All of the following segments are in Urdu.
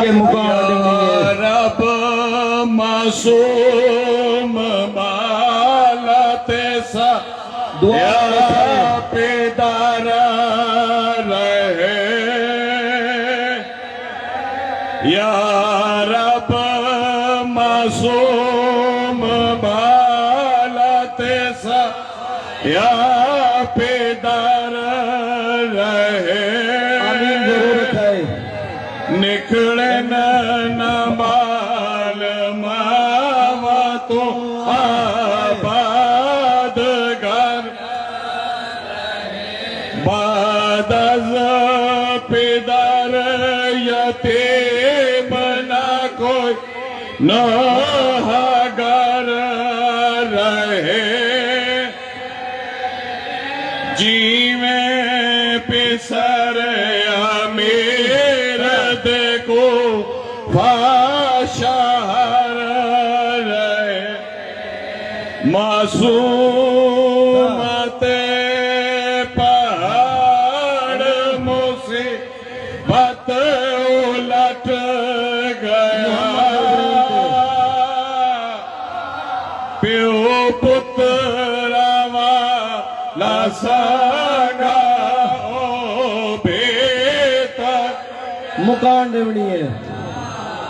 یا رب معصوم مالت سا یا پیدار رہے یا رب معصوم مالت سا یا پیدار رہے آمین ضرورت ہے نکڑن نمال ماوا تو آباد گر بعد از پیدر یتیم نہ کوئی نوحگر رہے جیویں پسر امیر دیکھو فاشہر رہے معصومت پہاڑ مصیبت الٹ گیا پیو پتر والا ساگا او بیتا مکان دیونی ہے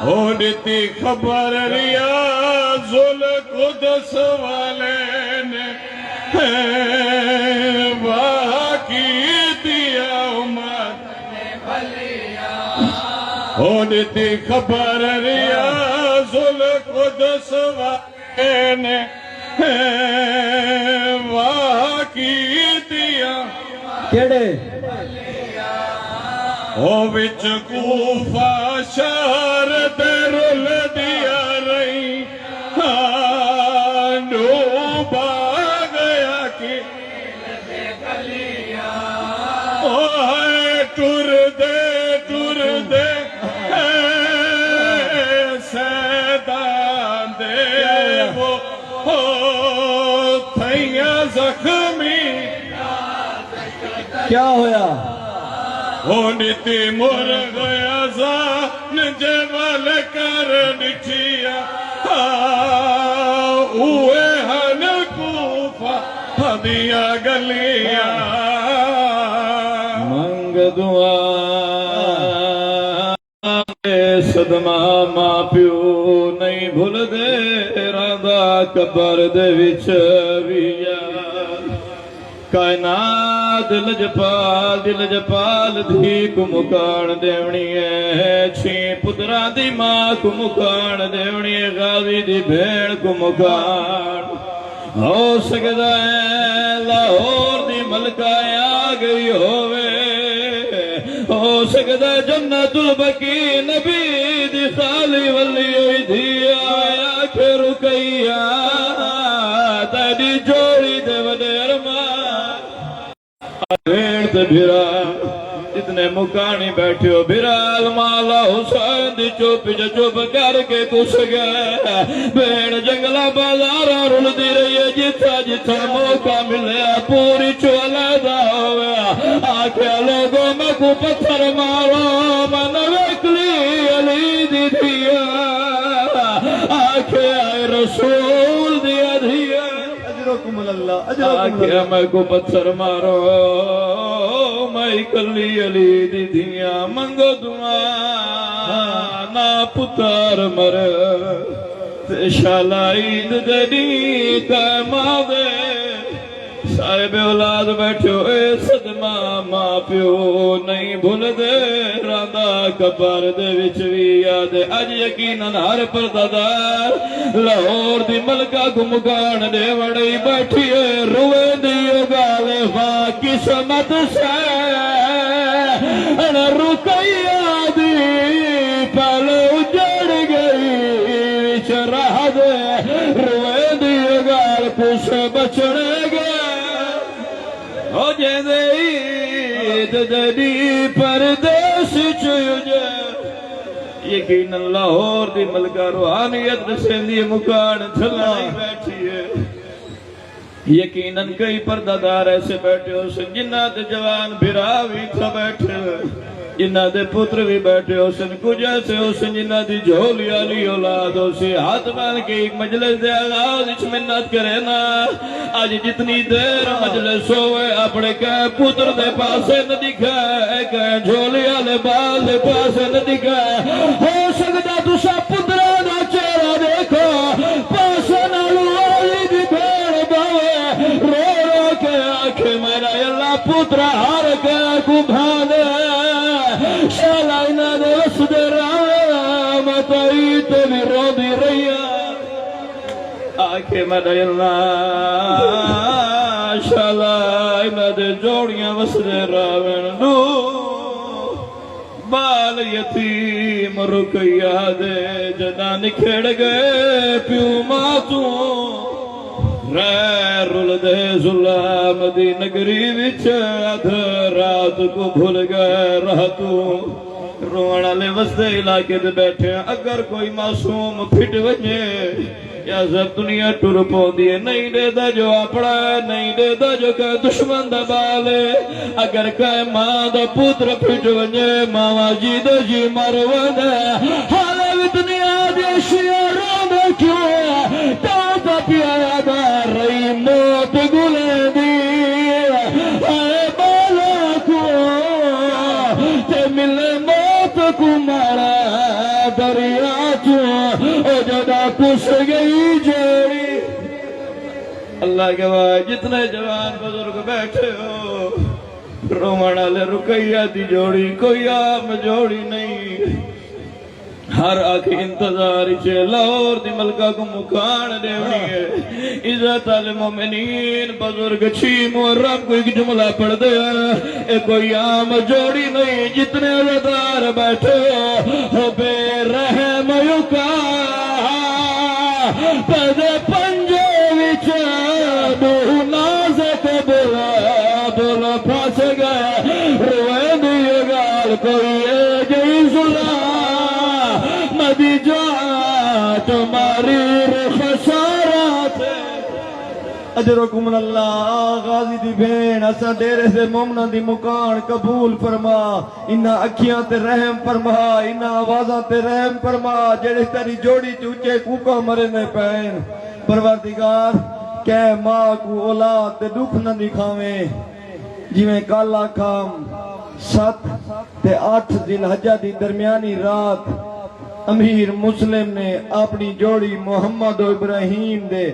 ہوتی خبر ریاض القدس والے نے واقعی دیا امت ہوتی خبر ریاض القدس والے نے واقعی دیا کیڑے او وچ کوفہ شہر دے رل دیا رہی ڈوبا گیا کہ او ہے ٹر دے سیدان دے وہ تھیاں زخمی کیا ہویا ہونیتی مر گیا زان جوال کر نٹھیا اوے ہن کوفہ دیا گلیاں منگ دعا صدمہ ماں پیو نہیں بھول دے رہندا قبر دے وچ ویا کائنات دل جپال دھی کو مکان دیونی ہے چھی پتران دی ماں کو مکان دیونی ہے غازی دی بھیڑ کو مکان ہو سکتا ہے لاہور دی ملکہ آ گئی ہوئے ہو سکتا ہے جنت البقی نبی دی خالی ولی ہوئی دھی آیا کہ رکیا تیری جوڑی دے وڈے ارمان بھیڑ تے بھیرا جتنے مکانی بیٹھے ہو بھیرال مالا حسین دی چوپ کر کے کس گئے بھیڑ جنگلہ بازارہ رل دی رہی ہے جتھا موقع ملے پوری چولہ دا ہویا آکھے لوگوں میں کو پتھر مارو من ویکلی علی دی دیا آکھے آئے رسول دیا دیا اجرکم اللہ آکھے میں کو پتھر مارو میں کلی علی دی دیا منگو دعا نا پتر مر شالا عید دنی قائمہ دے صاحب اولاد بیٹھو اے صدمہ ماں پیو نہیں بھول دے رہندا قبر دے وچ وی یاد اج یقیناً ہر پردادار لاہور دی ملکہ کو مکان دے وڑی بیٹھی ہے روے دیو گالے فاں قسمت سے رکیا دی پہلے اجڑ گئی وچ راہ دے روے دیو گال کچھ بچڑے گئے ہو جیندے عید دنی پردیس چوجے یقیناً لاہور دی ملکہ روحانیت رسیندی مکان تھلائی بیٹھی ہے یقیناً کئی پردہ دار ایسے بیٹھے ہو جنات جوان بھراوی تھا بیٹھے جنہ دے پتر بھی بیٹھے ہو سن کچھ ایسے ہو سن جنہ دی جھولی والی اولاد ہو سی ہاتھ بن کے ایک مجلس دے آغاز اچھ منت کرے نا آج جتنی دیر مجلس ہوئے اپنے کہے پتر دے پاسے نہ دکھائے کہے جھولی والے بال دے پاسے نہ دکھائے ہو سکتا تسا پترہ دا چہرہ دیکھو پاسے نالو والی دی بھیڑ باوے رو رو کے آنکھیں میرا اللہ پترہ ہر کے کو بھانے شالا انہ دے وسد رام تائی تے بھی رو دی رہی آنکھیں میرا اللہ شالا انہ دے جوڑیاں وسد رام نو بال یتیم رکیا دے جدا نکھڑ گئے پیو ماتوں رے رول دے ظلام دی نگری وچ ادھ رات کو بھول گئے رہتوں روان والے وسدے علاقے دے بیٹھے اگر کوئی معصوم پھٹ وجے یا سب دنیا ٹر پوندی ہے نہیں دے دا جو اپڑا ہے نہیں دے دا جو کہ دشمن دا بالے اگر کہ ماں دا پتر پھٹ وجے ماں جی دا جی مرون ہے حالے بھی دنیا دے شیاروں دا کیوں ہے تا پیارا دا رئی موت گلے دی اے بالا کو تے ملے موت کو مارا دریا چوں او جدا کس گئی جوڑی اللہ کے بعد جتنے جوان بزرگ بیٹھے ہو رومانہ لے رکیہ دی جوڑی کوئی عام جوڑی نہیں ہر آنکھ انتظار چھے لاہور دی ملکہ کو مکان دیونی ہے عزت المومنین بزرگ چھی محرم کو ایک جملہ پڑھ دے اے کوئی عام جوڑی نہیں جتنے عزتار بیٹھے ہو بے رحم یکا پدے پنجے وچ دو نازک بولا پھاس گئے روئے دیئے گال کوئی اے جئی ظلم مدی جا تمہاری خسارات اجرکم اللہ غازی دی بین اسا ڈیرے سے مومنہ دی مکان قبول فرما انہا اکھیاں تے رحم فرما انہا آوازاں تے رحم فرما جڑے تیری جوڑی چوچے کوکا مرے نے پہن پروردگار کہ ماں کو اولاد تے دکھ نہ دکھاویں جویں کالا کام 7 تے 8 ذی الحجہ دی درمیانی رات امیر مسلم نے اپنی جوڑی محمد و ابراہیم دے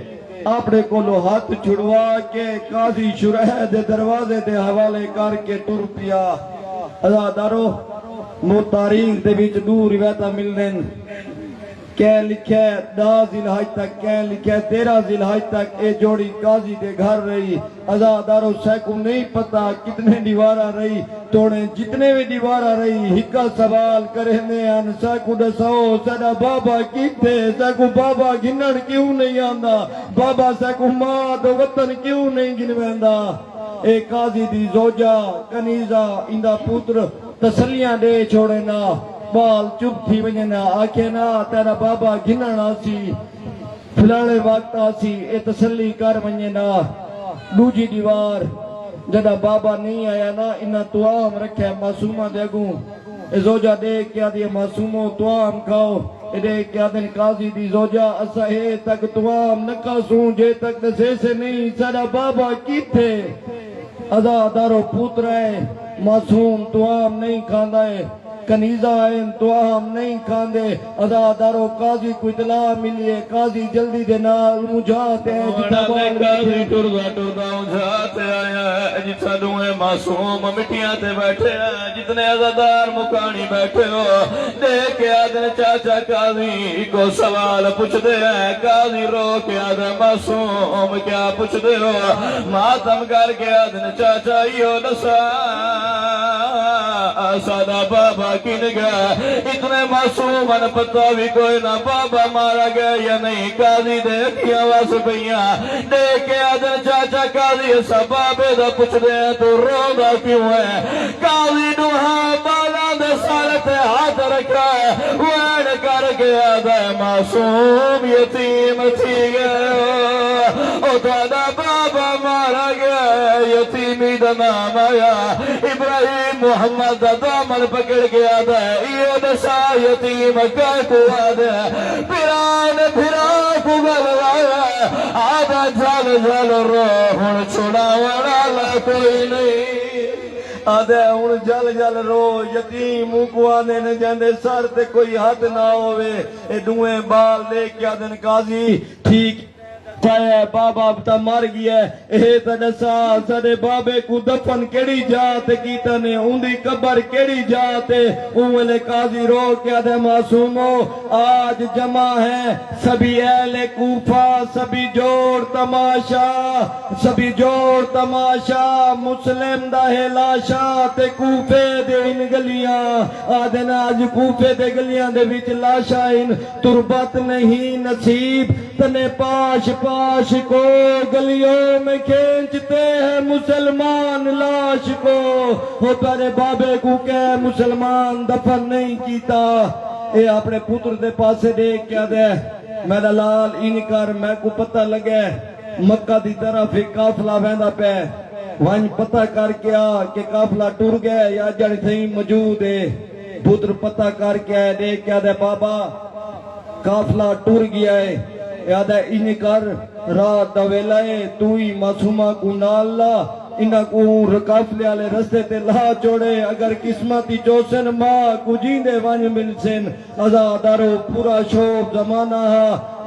اپنے کولو ہاتھ چھڑوا کے قاضی شرح دے دروازے دے حوالے کر کے ٹر پیا ازادارو مو تاریخ دے بیچ دور روایتاں ملن کہہ لکھے 10 ذی الحج تک کہہ لکھے 13 ذی الحج تک اے جوڑی قاضی دے گھر رہی ازادارو سیکو نہیں پتا کتنے دیوارہ رہی توڑے جتنے بھی دیوارہ رہی ہکا سوال کرنے ان سیکو دسو سیدہ بابا کیتے سیکو بابا گھنن کیوں نہیں آندہ بابا سیکو ماں دو وطن کیوں نہیں گنویندہ اے قاضی دی زوجہ کنیزہ اندہ پتر تسلیاں دے چھوڑے نا بال چپ تھی وجنا آکھے نا تیرا بابا گھنن آسی پھلاڑے وقت آسی اے تسلی کر وجنا دوجی دیوار جدا بابا نہیں آیا نا انہا توام رکھے معصومہ دے گوں اے زوجہ دیکھ کیا دیا معصوموں توام کھاؤ اے دیکھ کیا دن قاضی دی زوجہ اسا ہے تک توام نکا سوں جے تک دسے سے نہیں سارا بابا کی تھے ازادارو پوتر ہے معصوم توام نہیں کھاندہ ہے کنیزہ ہے تو ہم نہیں کھاندے ازادارو قاضی کو اطلاع ملیے قاضی جلدی دے نال مجھاتے ہیں قاضی ٹردہ مجھاتے آیا ہے جتنا دوئے معصوم مٹیاں تے بیٹھے ہیں جتنے ازادار مکانی بیٹھے ہو دیکھ کے آدھے چاچا قاضی کو سوال پوچھ دے ہیں قاضی رو کے آدھے معصوم کیا پوچھ دے ہو ماتم کر کے آدھے چاچا یہ نسا سادہ بابا کی نگاہ اتنے معصوم ان پتہ بھی کوئی نہ بابا مارا گیا یا نہیں قاضی دے کیا واس پہیاں دیکھ کے آدھے چاچا قاضی سبابے دا پوچھ دے تو رو دا کیوں ہے قاضی نوہا بالا دے سالت ہاتھ رکھا ہے وین کر کے آدھے معصوم یتیم تھی گئے او دادا بابا مارا گیا یتیمی دا نام آیا ابراہیم محمد دا دامن پکڑ گیا دا یہ دسا یتیم کا کو آدھا پیران پھرا کو گلوایا آدھا جال جال رو ہن چھوڑا والا کوئی نہیں آدھے ہوں جل جل رو یتیم کو آنے نے جاندے سر تے کوئی حد نہ ہوئے اے دوئیں بال لے کے آدھن قاضی ٹھیک چاہے بابا تا مر گیا اے تا دسا سارے بابے کو دفن کیڑی جاتے کیتا نے اندی قبر کیڑی جاتے اوہلے قاضی رو کے آدھے معصومو آج جمع ہے سبھی اہل کوفہ سبھی جوڑ تماشا مسلم دا ہے لاشا تے کوفے دے ان گلیاں آدھے نا آج کوفے دے گلیاں دے وچ لاشا ان تربت نہیں نصیب تنے پاش کو گلیوں میں کھینچتے ہیں مسلمان لاش کو وہ تارے بابے کو کہ مسلمان دفن نہیں کیتا اے اپنے پتر دے پاسے دیکھ کیا دے میرا لال ان کر میں کو پتہ لگے مکہ دی طرف ایک قافلہ ویندا پے وہاں پتہ کر کے آ کہ قافلہ ٹر گئے یا جڑ تھیں موجود ہے پتر پتہ کر کے آئے دیکھ کیا دے بابا قافلہ ٹر گیا ہے یاد ہے انہیں کر رات دا ویلا ہے تو ہی معصومہ کو نال لا انہاں کو رقافلے والے رستے تے لا چھوڑے اگر قسمتی چوسن ماں کو جیندے وانج ملسن ازادارو پورا شوق زمانہ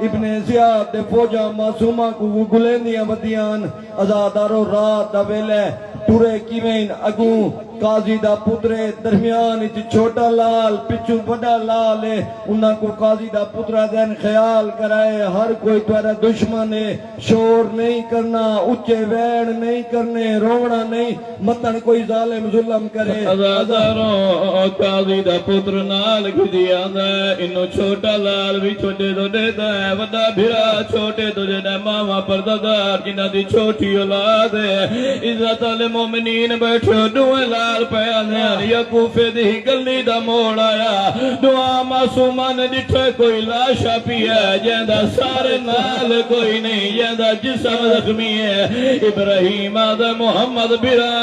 ابن زیاد دے فوجا معصومہ کو گلیندیاں بدیان ازادارو رات دا ویلے ٹورے کیویں اگوں قاضی دا پترے درمیان اچ چھوٹا لال پچھو بڑا لال ہے انہاں کو قاضی دا پترہ دین خیال کرائے ہر کوئی تیرا دشمن ہے شور نہیں کرنا اچھے ویڑ نہیں کرنے رونا نہیں متن کوئی ظالم ظلم کرے ازاداروں قاضی دا پتر نال گھدی آندا ہے انہوں چھوٹا لال بھی چھوٹے تو دیتا ہے وڈا بھرا چھوٹے تو جنہ ماما پردادار جنہ دی چھوٹی اولاد ہے عزت المومنین بیٹھو دوئے لال پیانے یا کوفے دی گلی دا موڑ آیا دعا معصومہ نے ڈٹھے کوئی لاشا پی ہے جیندہ سارے نال کوئی نہیں جیندہ جسم زخمی ہے ابراہیم آدھے محمد برا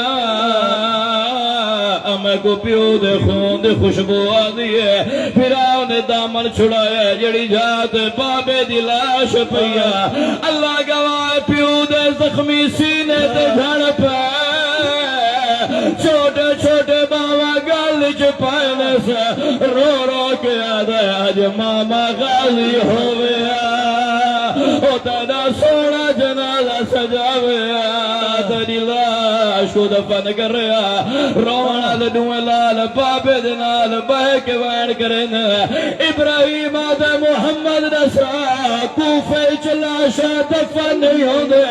ہمیں کو پیو دے خون دے خوشبو آدھی ہے پھراؤ نے دامن چھڑایا جڑی جات بابے دی لاش پیا اللہ گواہ پیو دے زخمی سینے تے جھڑ پہ چھوٹے چھوٹے باوا گل چپائنے سے رو رو کے آدھے آج ماما غازی ہویا او تیرا سونا جنازہ سجاویا تیری لاش کو دفن کر رہا رونا لڈوے لال بابے دنال بہ کے وین کرن ابراہیم آدھے محمد رسا کوفے چلاشا دفن نہیں ہوں دے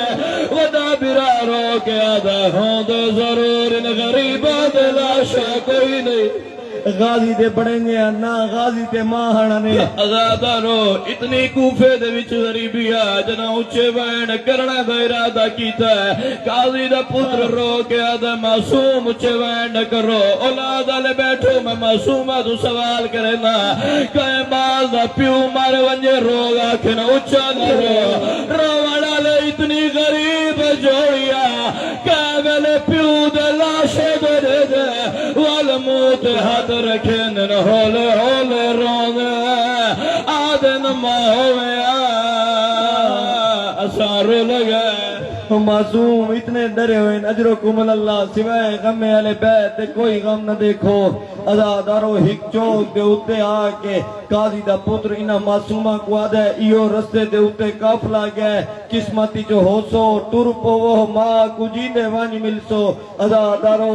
ودا برا رو کے آدھے ہوں دے ضرور ان غریبات لاشا کوئی نہیں غازی دے بڑے گے نا غازی دے ماہانا نے ازادارو اتنی کوفے دے وچ غریبی جنا اچھے وین کرنا دا ارادہ کیتا ہے قاضی دا پتر رو کے آدھا معصوم اچھے وین کرو اولاد آلے بیٹھو میں معصومہ تو سوال کرنا کہیں باز دا پیو مارے ونجے روگ آکھنا اچھا نہ رو وڑالے اتنی غریب جوڑیا کہہ ویلے پیو دے لاشے دے دے دے والموت ہاتھ رکھن ہولے ہولے رونے آدھن ماہوے اسارو لگے معصوم اتنے ڈرے ہوئے اجرکم اللہ سوائے غم علی بیت کوئی غم نہ دیکھو ازادارو ہک چوک دے اتے آکے قاضی دا پتر انہا معصومہ کو آدھے ایو رستے دے اتے کافلا گئے قسمتی جو ہو سو ٹرپو وہ ماں کو جیندے وانی مل سو ازادارو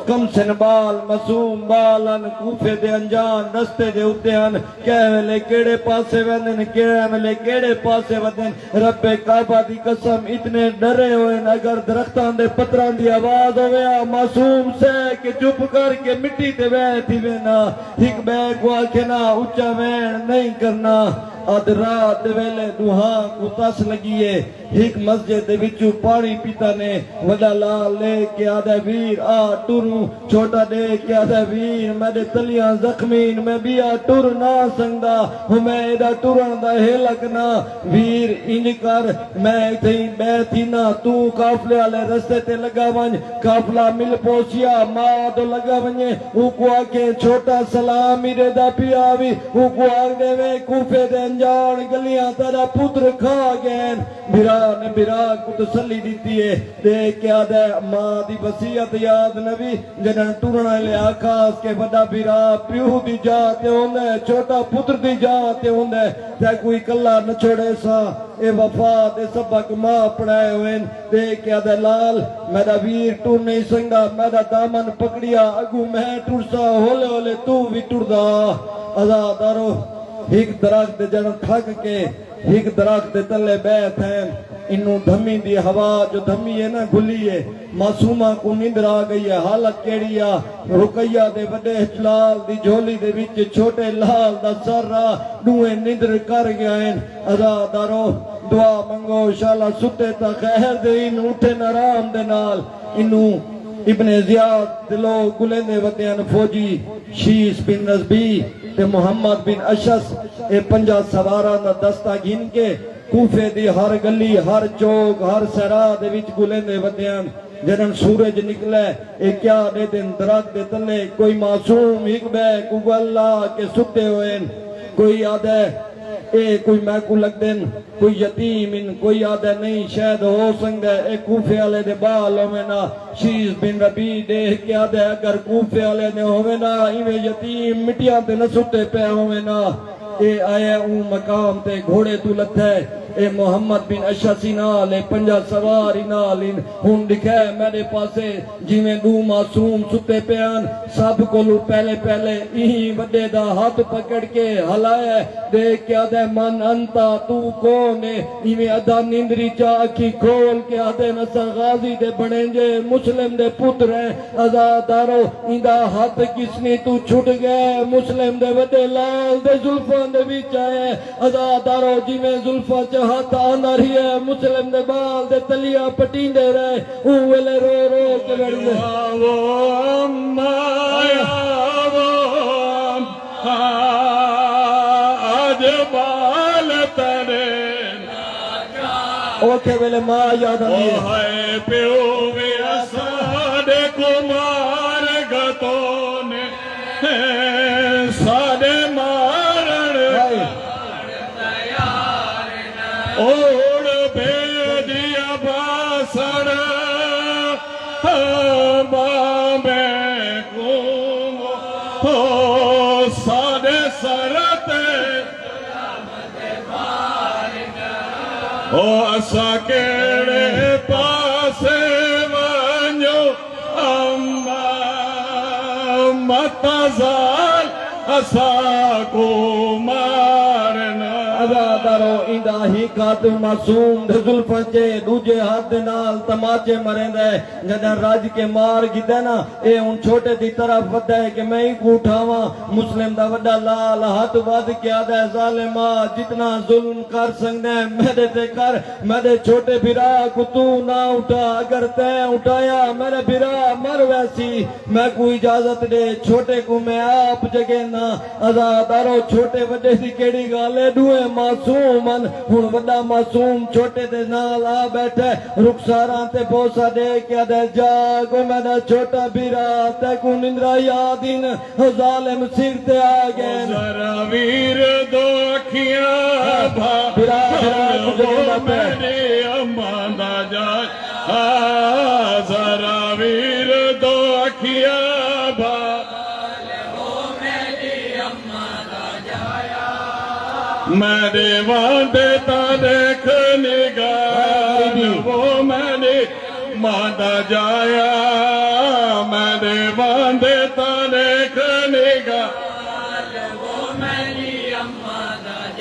کم سن بال معصوم بالن کوفے دے انجان رستے دے اتے ہن کہہ ویلے کیڑے پاسے ویندن کہہ ویلے کیڑے پاسے ویندن رب کعبہ دی قسم اتنے ڈرے ہوئے اگر درختان دے پتران دی آواز ہویا معصوم سے کہ چپ کر کے مٹی تے بیٹھی وینا ہک بے کو آکھنا اچھا وین نہیں کرنا اد رات دے ویلے دوہاں کو تس لگیے ایک مسجد دے وچوں پانی پیتا نے وڈا لال لے کے آدھے ویر آ ٹروں چھوٹا دے کے آدھے ویر میرے تلیاں زخمین میں بھی آ ٹر نہ سنگدا میں ایڈا ٹرن دا ہے لگنا ویر انج کر میں تھی بیٹھی نہ تو قافلے والے رستے تے لگا ونج قافلہ مل پہنچیا ماں تو لگا ونجے او کو آکے چھوٹا سلام میرے دا پیاوی او کو آگ دے وے کوفے دے انجان گلیاں تیرا پتر کھا گئن بھرا نے بھرا کو تسلی دیتی ہے تے کیا دے ماں دی وصیت یاد نبی جنن ٹرنا لے آکاس کے بڑا بھرا پیو دی جاتے ہوندے چھوٹا پتر دی جاتے ہوندے تے کوئی کلا نہ چھوڑے سا اے وفا دے سبق ماں پڑھائے ہوئے تے کیا دے لال میرا ویر ٹور نہیں سنگا میرا دامن پکڑیا اگو میں ٹرسا ہولے ہولے تو بھی ٹردا آزادارو ایک درخت جن تھک کے ایک درخت تلے بیٹھ ہیں انہوں دھمی دی ہوا جو دھمی ہے نا گھلی ہے معصومہ کو نیندر آ گئی ہے حالت کیڑیا رقیہ دے وڈے جلال دی جھولی دے وچ چھوٹے لال دا سر را دوئے نیندر کر گیا ہیں آزادارو دعا منگو شالا ستے تا خیر دے ان اٹھے نرام دے نال انہوں ابن زیاد دلو گلے ودیان فوجی شیس بن رزبی تے محمد بن اشس اے پنجا سوارا نہ دستا گھن کے کوفے دی ہر گلی ہر چوک ہر سرا دے وچ گلے ودیان جنن سورج نکلے اے کیا دے دن درخت دے تلے کوئی معصوم ایک بے کو اللہ کے ستے ہوئے کوئی آدھے اے کوئی میں کو لگ دن کوئی یتیم ان کوئی آدھے نہیں شاید ہو سنگے اے کوفے والے دے بال ہوئے نا شیز بن ربی دے کیا دے اگر کوفے والے نے ہوئے نا ایویں یتیم مٹیاں تے نہ ستے پہ ہوئے نا اے آئے اون مقام تے گھوڑے تو لتھے اے محمد بن اشسی نال اے پنجا سواری نال ہن دکھے میرے پاسے جویں دو معصوم ستے پیان سب کولو پہلے پہلے ایہی وڈے دا ہاتھ پکڑ کے ہلائے دیکھ کے آدھے من انتا تو کون ہے ایویں ادا نیندری چا اکھی کھول کے آدھے نصر غازی دے بڑینجے مسلم دے پتر ہیں آزادارو ایندہ ہاتھ کس نے تو چھٹ گئے مسلم دے وڈے لال دے زلفان دے بیچ آئے آزادارو جویں زلفا چاہ ہاتھ آنا رہی ہے مسلم دے بال دے تلیاں پٹین دے رہے اوہلے رو رو کے لڑ دے آج بال ترے اوکے ویلے ماں یاد آئی ہے اوہے پیو وی ساڑے کمار گتونے ساڑے مارن اوڑ بھیجیا باسڑ بامے کو ساڑے سرتے او اسا کیڑے پاسے ونجو اما متزال اسا کو مارنا آزادارو ایندہ ہی قاتل معصوم دے ظلفن چے دوجے ہاتھ دے نال تماچے مریں دے جدن راج کے مار گھدے نا اے ان چھوٹے دی طرف ودے کہ میں ہی کو اٹھاواں مسلم دا وڈا لال ہاتھ ود کے آدھے ظالمہ جتنا ظلم کر سکنے میرے تے کر میرے چھوٹے بھرا کو تو نہ اٹھا اگر تے اٹھایا میرے بھرا مر ویسی میں کو اجازت دے چھوٹے کو میں آپ جگہ نا آزادارو چھوٹے وڈے دی کیڑی گالے دوئے معصومن ہن وڈا معصوم چھوٹے دے نال آ بیٹھے رخساراں تے بوسا دے کے دے جاگو میرا چھوٹا بھیرا تے کو نندرا یادین ظالم سر تے آ گئے ذرا ویر دو اکھیاں بھیرا وہ میری اماں دا جائے ذرا ویر دو اکھیاں میرے وعدے تا دیکھ نگاہ وہ میری ماں جایا میرے وعدے تا دیکھ نگاہ وہ میری اماں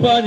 5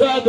7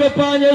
5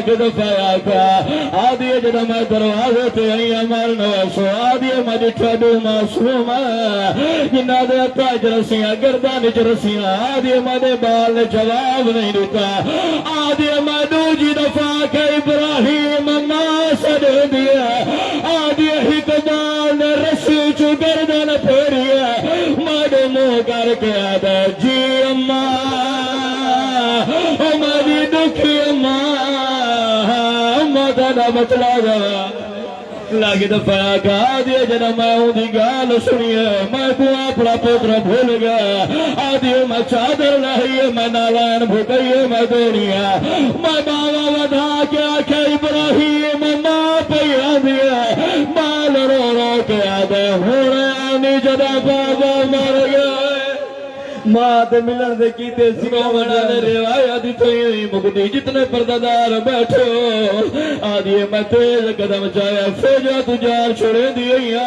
لاکھ دفعہ آقا آدھی جدہ میں دروازے تے آئی مرنا سو آدھی میں جٹھا دو معصوم جنہ دے تاج رسیاں گردان چ رسیاں آدھی میں دے بال نے جواب نہیں دیتا آدھی میں دوجی دفعہ کہ ابراہیم ماں سد دیا آدھی ہی کبال نے رسی چو گردان پھیری ہے میں منہ کر کے آدھا جی اماں ہماری دکھی اماں اماں تھا بچلا گا لاکھ دفعہ کہا دیا جنا میں ہوں دی گال سنی ہے میں کو اپنا پوتر بھول گیا آدھی میں چادر لائی ہے میں نالان بھوکئی ہے میں دونی ہے میں باوا ودا کے آکھے ابراہیم ماں پہ آدھیا مال رو رو کے آدھے ہونے آنی جدا بابا مر گیا ماں دے ملن دے کیتے سکومنا نے روایت تھی مقدی جتنے پردادار بیٹھے ہو آدھی میں تیز قدم چاہیا فیجا تجار چھوڑے دیئیا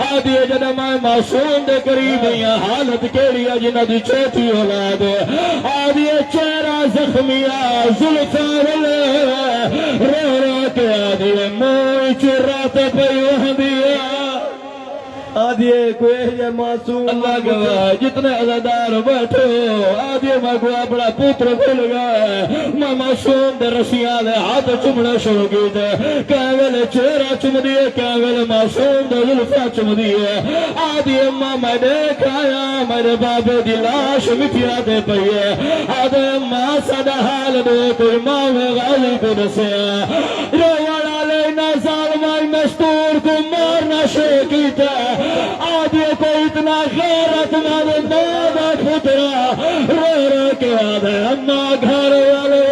آدھی جنہ میں معصوم دے قریبیا حالت کیلیا جنہ دی چھوٹی اولاد آدھی چہرہ زخمیا زلفان رو رو کے آدھی موئی چرات پہ دیا آدھی کوئی ہے معصوم اللہ گواہ جتنے عزادار بیٹھے ہو آدھی میں کو اپنا پوتر بھول گیا میں معصوم دے رسیاں دے ہاتھ چمنا شروع کی دے کہوے چہرہ چم دیئے کہوے معصوم دے ظلفہ چم دیئے آدھی اماں میں دیکھ آیا میرے بابے دی لاش مٹیا دے پئیے آدھی اماں صدا حال دے کوئی ماں میں غازی کو دسیا روڑا لینا ظالمائی مستور کو مارنا شیکیتا آدھی کو اتنا غیرت مارے ماں پترا رو رو کے آدھے اماں گھر والے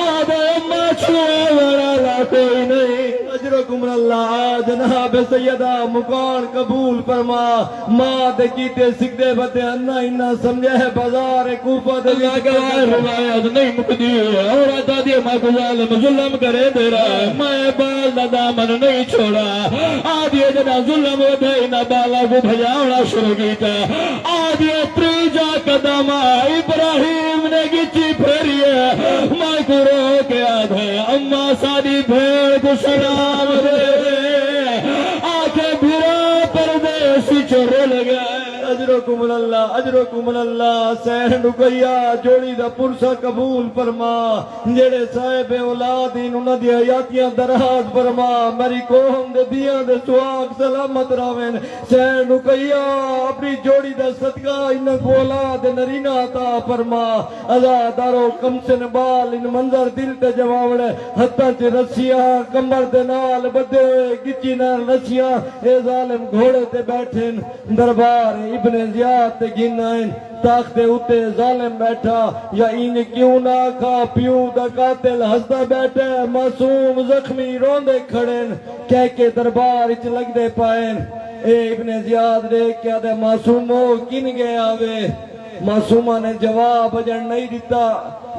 آدھے اماں چھوئے والا کوئی نہیں اجرکم اللہ جناب سیدہ مکان قبول فرما ماں دے کیتے سکتے بتے انہ انہ سمجھے ہے بازار کوفہ دے اللہ کے روایت نہیں مکدی ہے اور دادی ماں کو ظالم ظلم کرے دے رہا ہے میں بال دا دامن نہیں چھوڑا آدھی جنا ظلم ہو دے نہ بالا کو بھجاونا شروع کیتا آدھی تریجا قدم ابراہیم نے گچی پھیری ہے میں کو رو کے آدھے اماں ساری بھیڑ کو سلام دے آنکھیں بھرا پردیسی چورے لگے اجرکم اللہ سین رکیا جوڑی دا پرسا قبول فرما جڑے صاحب اولاد انہوں دی حیاتیاں دراز فرما میری قوم دے دیاں دے سواگ سلامت راوین سین رکیا اپنی جوڑی دا صدقہ انہوں کو اولاد نرینا عطا فرما ازادارو کمسن بال ان منظر دل تے جواوڑے ہتھاں چ رسیاں کمر دے نال بدے ہوئے گچی نال رسیاں اے ظالم گھوڑے تے بیٹھن دربار ابن زیاد تے گنائن تاخت اتے ظالم بیٹھا یا این کیوں نہ کھا پیوں دا قاتل ہستا بیٹھے معصوم زخمی روندے کھڑن کہہ کے دربار اچ لگ دے پائن اے ابن زیاد دے کیا دے معصومو کن گئے آوے معصومہ نے جواب اجن نہیں دیتا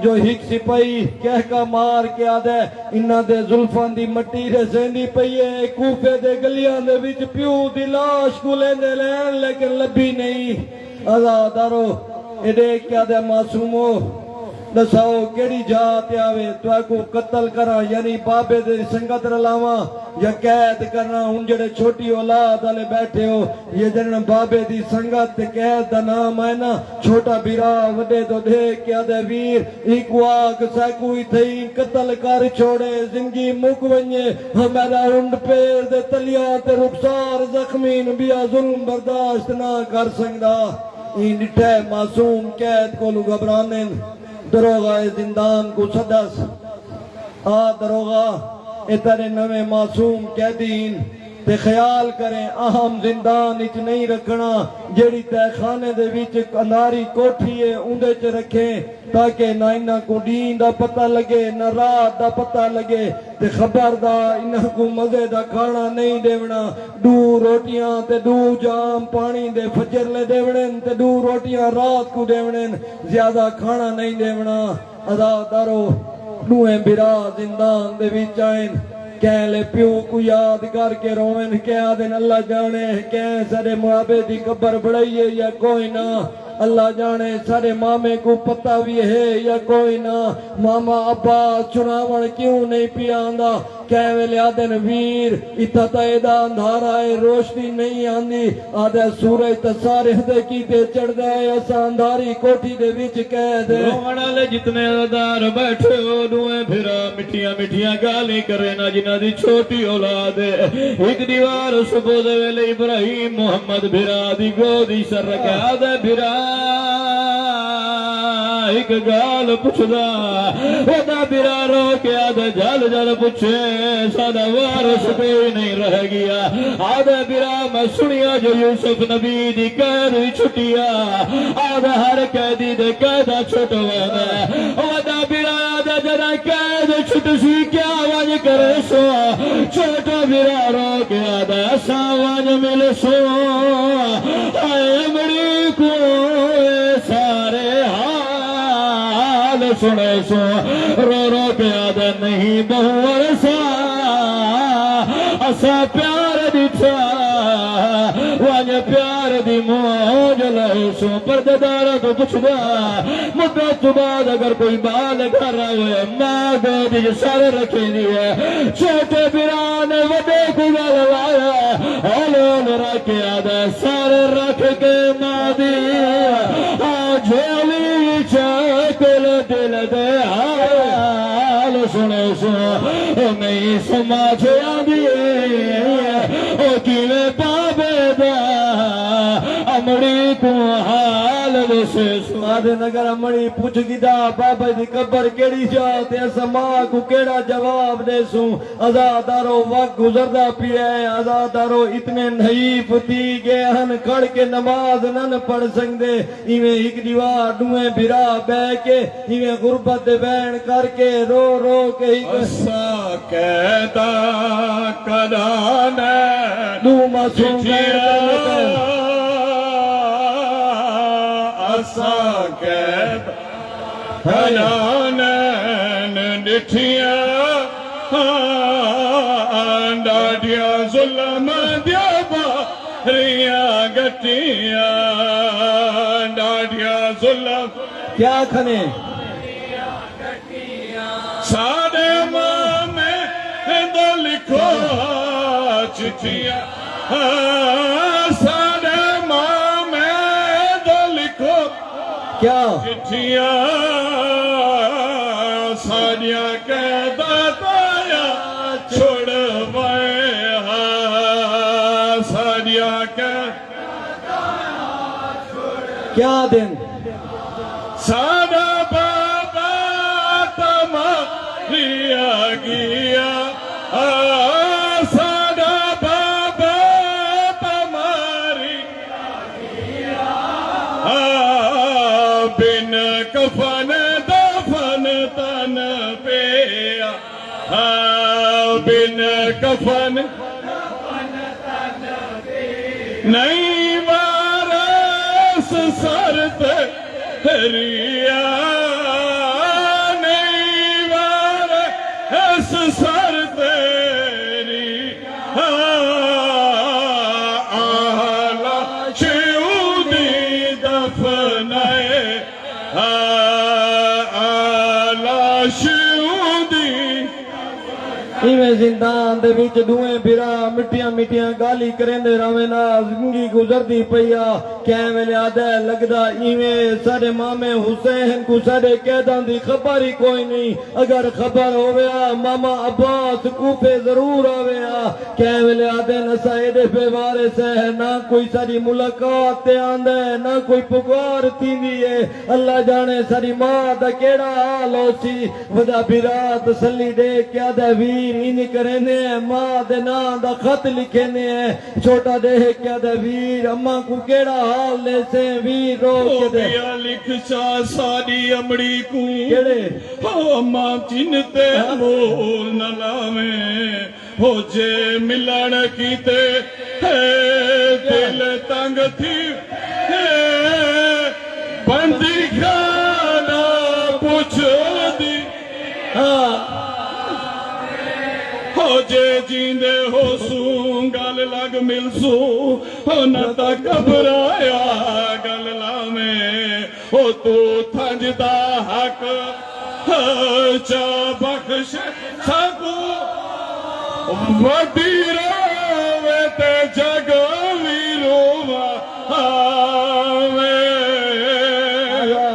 جو ہک سپائی کہہ کا مار کے آدھے انہ دے ظلفان دی مٹی رے زیندی پئیے کوفے دے گلیاں دے وچ پیو دی لاش کو لیندے لین لیکن لبھی نہیں آزادارو اے دیکھ کے آدھے معصومو دساؤ کیڑی جات آوے تو کو قتل کرا یعنی بابے دے سنگت رلاواں یا قید کرنا ان جڑے چھوٹی اولاد والے بیٹھے ہو یہ جنن بابے دی سنگت تے قید دا نام ہے نا چھوٹا بیرا وڈے تو دیکھ کے آدھے ویر ایک واق سیکوئی تھئی قتل کر چھوڑے زندگی مک ونجے ہمیرا ہنڈ پیر دے تلیاں تے رخسار زخمین بیا ظلم برداشت نہ کر سکدا این ڈٹھے معصوم قید کو گھبرانن دروغہ زندان کو صدس دروغہ اتنے نوے معصوم قیدین تے خیال کریں اہم زندان اچ نہیں رکھنا جیڑی تے خانے دے وچ انداری کوٹھی ہے اندے چ رکھیں تاکہ نہ انہاں کو دین دا پتہ لگے نہ رات دا پتہ لگے تے خبردار انہاں کو مزے دا کھانا نہیں دیونا دو روٹیاں تے دو جام پانی دے فجر لے دیونن تے دو روٹیاں رات کو دیونن زیادہ کھانا نہیں دیونا عزادارو دوئیں برا زندان دے وچ آئیں کہہ لے پیو کو یاد کر کے روین کہہ دن اللہ جانے کہہ سارے معابے دی قبر بڑھائیے یا کوئی نہ اللہ جانے سارے مامے کو پتہ بھی ہے یا کوئی نہ ماما ابا چناون کیوں نہیں پیاندا کہہ ویلے آدن ویر اتھا تا ایدا اندھارا ہے روشنی نہیں آندی آدھے سورج تا سارے دے کیتے چڑھ دے ایسا اندھاری کوٹھی دے وچ کہہ دے رومڑا لے جتنے ادار بیٹھے ہو دوئے پھرا مٹھیاں مٹھیاں گالی کرے نا جنہ دی چھوٹی اولاد ہے ایک دیوار صبح دے ویلے ابراہیم محمد بھرا دی گودی سر رکھا دے بھرا ایک گال پچھدا ودا بھرا رو کے آدھے جل جل پچھے سادہ وارث کوئی نہیں رہ گیا آدھے بھرا میں سنیا جو یوسف نبی دی قید چھٹیا آدھے ہر قیدی دے قیدہ چھٹوا دے ودا بھرا آدھے جدہ قید چھٹ سی کیا وانج کرے سو چھوٹا بھرا رو کے آدھے ایسا وانج مل سو آئے امڑی کو سارے حال سنے سو رو رو کے آدھے نہیں بہو عرصہ اسا پیار دیتا وانج پیار دی موج لائے سو پرددارہ تو کچھ دا مدت بعد اگر کوئی بال گھر ہوئے ماں گودی جو سر رکھے دیئے چھوٹے برانے وڈے کو گلوایا اولون رکھے آدھے سر رکھ کے ماں دیئے جھولی چاکل دل دے حال سنے سو نہیں سماجھے آدھیے او کیوے پابے دا امڑی کو حال ویسے آدھے نگر امڑی پوچھ گیدہ بابا دی قبر کیڑی جاتے ایسا ماں کو کیڑا جواب دے سوں ازادارو وقت گزردہ پیے ازادارو اتنے نحیف تھی گئے ہن کھڑ کے نماز نن پڑھ سکتے ایویں ایک دیوار دوئے بھرا بے کے ایویں غربت بین کر کے رو رو کے اسا کہتا کرانے دو معصوم کہتا اسا کہتا کرانے نٹھیاں ڈاڈیا ظلم دیا باریاں گٹیاں ڈاڈیا ظلم کیا کھنے سارے ماں میں دو لکھو چٹھیاں سارے ماں میں دو لکھو کیا چٹھیاں ساریاں کہتا تایا چھوڑوائے ساریاں کہتا کیا دن سارا بابا تمہاریا گیا سارا بابا تمہاری بن کفن دفن تن پیا بن کفن نہیں وارث سر تیریا نہیں وارث سر تیری آلہ شیودی دفنائے آلہ شیودی ایویں زندان دے وچ دوئے بھرا مٹیاں مٹیاں گالی کریں دے راویں نا زندگی گزردی پیا کہیں ویلے آدھے لگدا ایویں سارے مامے حسین کو سارے قیداں دی خبر ہی کوئی نہیں اگر خبر ہویا ماما عباس کوفے ضرور آویا کہیں ویلے آدھے نسا ایڈے پہ وارث ہے نہ کوئی ساری ملاقات تے آندے نہ کوئی پکار تیندی ہے اللہ جانے ساری ماں دا کیڑا حال ہو سی ودا بھرا تسلی دے کیا دے ویر انہی کرنے ہیں ماں دے نام دا خط لکھنے ہیں چھوٹا دے کیا دے ویر اماں کو کیڑا حال لے سے ویر رو کے دے گیا لکھ چاہ ساری امڑی کو کیڑے اماں چنتے بول نلاویں ہو جے ملن کیتے دل تنگ تھی بندی کھانا پوچھ دی ہو جے جیندے ہو سوں گل لگ مل سوں نہ تا گھبرایا گل لاویں او تو تھنجدا حق چا بخش سکو وڈی روے تے جگ وی رووا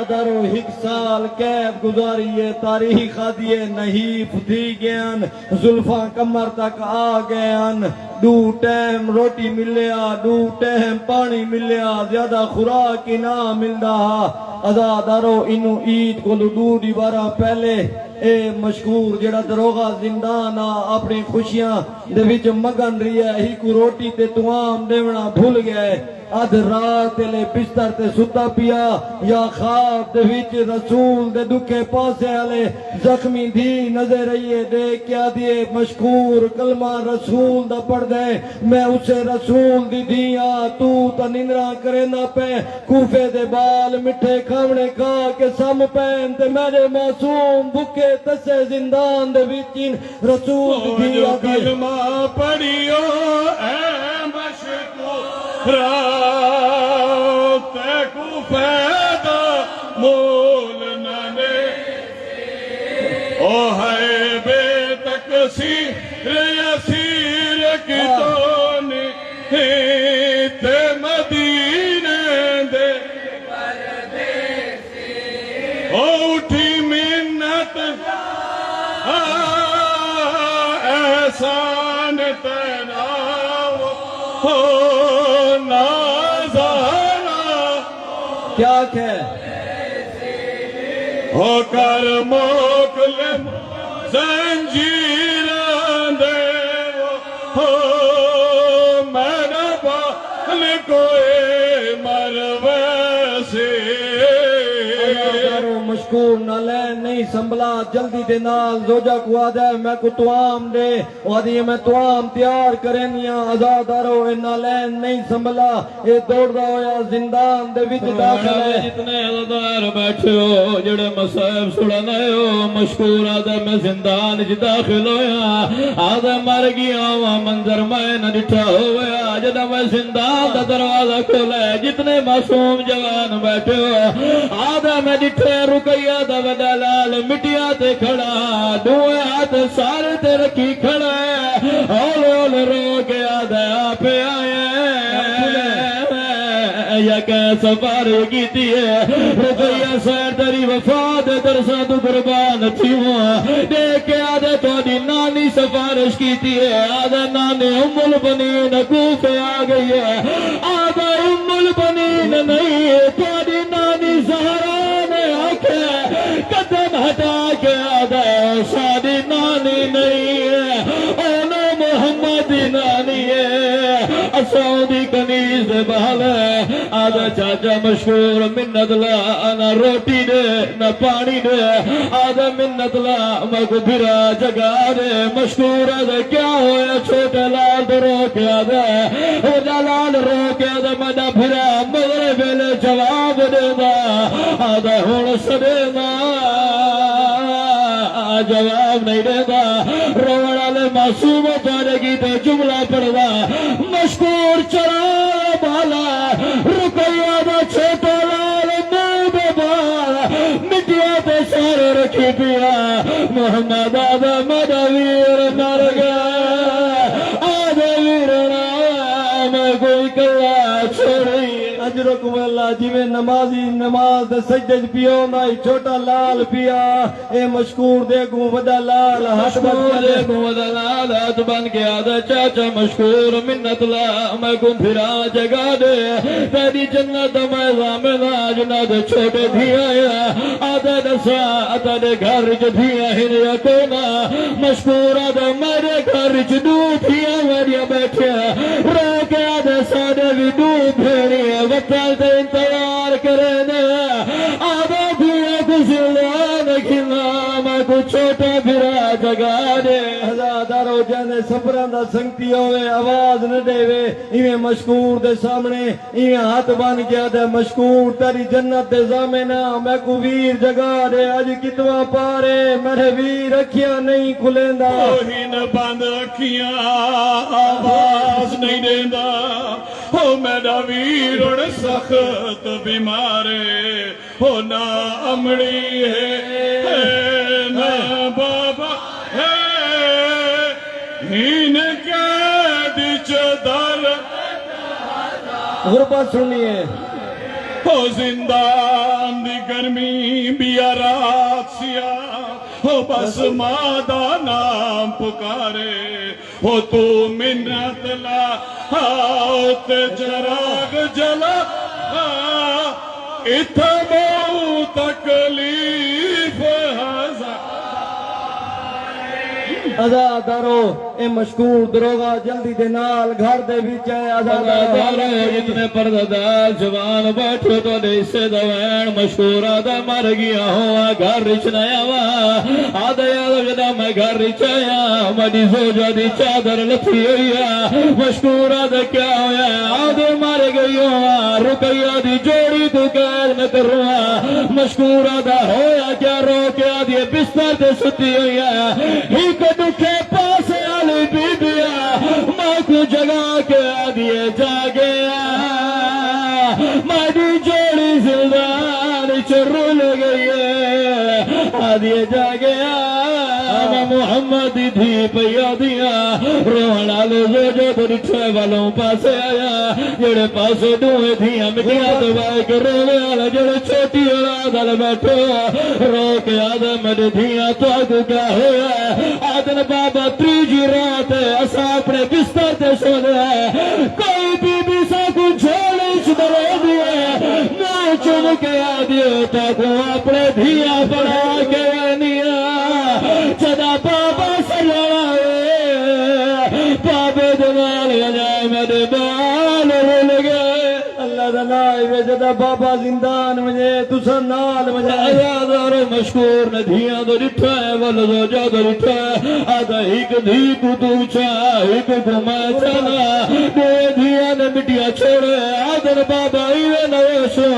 درو ایک سال قید گزاریے تاریخ آدیے نہیں پھتی گیان زلفاں کمر تک آ گیان دو ٹیم روٹی ملیا دو ٹیم پانی ملیا زیادہ خوراک ہی نہ ملدا ازادارو انو عید کو دو دیوارہ پہلے اے مشکور جڑا دروغہ زندانہ اپنی خوشیاں دے وچ مگن رہی ہے ہی کو روٹی تے توام دیونا بھول گئے ادھ رات لے بستر تے ستا پیا یا خواب دے وچ رسول دے دکھے پاسے آلے زخمی دی نظر رہیے دے کیا دیے مشکور کلمہ رسول دا پڑھ دے میں اسے رسول دی دیا تو تا نندرہ کرے نہ پہ کوفے دے بال مٹھے کھامنے کا کے سم پہن تے میرے معصوم بکے تسے زندان دے وچین رسول دی دیا دیے کلمہ پڑھیو اے مشکور تے کو پیدا مول نانے او ہے بے تکسیر یسیر کی تونے تے مدینے دے او اٹھی منت احسان تینا کیا کہ ہو کر موکل زنجیران دے ہو میرا بال کوئی مروے سے مشکور نہ لے نہیں سنبھلا جلدی دے نال زوجہ کو آدھے میں کو توام دے وادی میں توام تیار کرینیاں آزادارو اے نہ لے نہیں سنبھلا اے دوڑ دا ہویا زندان دے وچ داخل ہے جتنے عزادار بیٹھے ہو جڑے مصائب سڑنے ہو مشکور آدھے میں زندان جی داخل ہویا آدھے مر گیا ہوا منظر میں نہ ڈٹھا ہویا جدہ میں زندان دا دروازہ کھولے جتنے معصوم جوان بیٹھے ہو آدھے میں ڈٹھے رکیا دا ودلال مٹیا تے کھڑا دوئے ہاتھ سارے تے رکھی کھڑا اول اول رو کے آدھا پہ آئے یا کہ سفر کیتی ہے رکیا سیر تری وفاد درسا تو قربان تھی ہوا دیکھ کے آدھے تو دی نانی سفارش کیتی ہے آدھے نانی ام البنین کوفے آ گئی ہے آدھے ام البنین نہیں تو دی نانی زہرا قدم ہٹا کے آدھا شادی نانی نہیں ہے اولو محمد نانی ہے اسعودی کنیز دے بحال ہے آدھا چاچا مشکور منت لا نہ روٹی دے نہ پانی دے آدھا منت لا مگو بھرا جگہ دے مشکور آدھا کیا ہویا چھوٹے لال دے رو کے آدھا اوجا لال رو کے آدھا مدہ بھرا مغرے بیلے جواب دے دا آدھا ہون سدے دا جواب نہیں دے دا روڑ آلے معصوم جانے کی تے جملہ پڑھ دا مشکور چرا بالا رکیا دا چھوٹا لال موب بال مٹیا تے سارے رکھی پیا محمد آدھا مدویر مر گیا آدھا ویر نام کوئی کلا چھوڑی اجرکم اللہ جی میں نمازی نماز دے سجدے پیو نائی چھوٹا لال پیا اے مشکور دے گو ودا لال ہاتھ بن دے گو ودا لال ہاتھ بن کے آدھا چاچا مشکور منت لا میں کو پھرا جگہ دے تیری جنت میں زامنا جنت چھوٹے بھی آیا آدھا دسا آدھا دے گھر جو بھی آہن یا کونا مشکور آدھا میرے گھر جو دو بھی آوریا بیٹھے رو کے آدھا سادے بھی دو بھیڑی وطال تے انتظار کرنے آدھا بھیڑا گزلان کھنا میں کو چھوٹا بھیڑا جگہ دے ہزادارو جانے سفران دا سنگتی ہوئے آواز نہ دے وے ایویں مشکور دے سامنے ایویں ہاتھ بان کیا دے مشکور تیری جنت دے زامنہ میں کو ویر جگہ دے آج کتوا پارے میرے ویر اکھیاں نہیں کھلیں دا توہین بند اکھیاں آواز نہیں دیں دا ہو میرا ویر ہن سخت بیمارے ہو نہ امڑی ہے نہ بابا ہے ہین قید چدر غربت سنیے ہو زندان دی گرمی بیا رات سیاہ ہو بس مادہ نام پکارے ہو تو منت لا تے چراغ جلا اتبو تکلیف ہزار آزادارو اے مشکور دروگا جلدی دے نال گھر دے وچ ہے آزادارو جتنے پردادار جوان بیٹھو تو دیسے دوین مشکور آدھا مر گیا ہوا گھر رچ نیا وا آدھا یاد جدا میں گھر رچ آیا مجھے زوجہ دی چادر لتھی ہوئی ہے مشکور آدھا کیا ہویا آدھے مار گئی ہوا رکیہ دی جوڑی تو قید نہ کر رہا مشکور آدھا ہویا کیا رو کے آدھے بستر دے ستی ہوئی ہے ہی کو کے پاس علی بی بیا ماں کو جگا کے آدھیے جاگیا ماں جوڑی زندان چرول گئی ہے آدھیے جاگیا محمد دھی پیا دیا روحنا لے جو دھڑے والوں پاسے آیا جڑے پاسے دوئے دھیاں مٹیاں دبائے کے روے والا جڑے چھوٹی اولاد بیٹھو رو کے آدھے میرے دھیاں تو آگو کیا ہویا آدھن بابا تریجی رات اسا اپنے بستر تے سو دیا کوئی بی بی سا کو جھوڑی چدرے دیا میں چن کے آدھے تاکو اپنے دھیاں پڑھا کے نیا چدا بابا سجائے بابے دمال جائے میرے بال رول گئے اللہ دلائی وے جدا بابا زندان مجھے تسا نال مجھے آزادار مشکور نے دھیاں دو رٹھا ہے والدو جا دو رٹھا ہے آدھا ایک دھی کو تو چاہ ایک کو میں چانا دوئے دھیاں نے مٹیاں چھوڑے آدھر بابا ایوے نویشو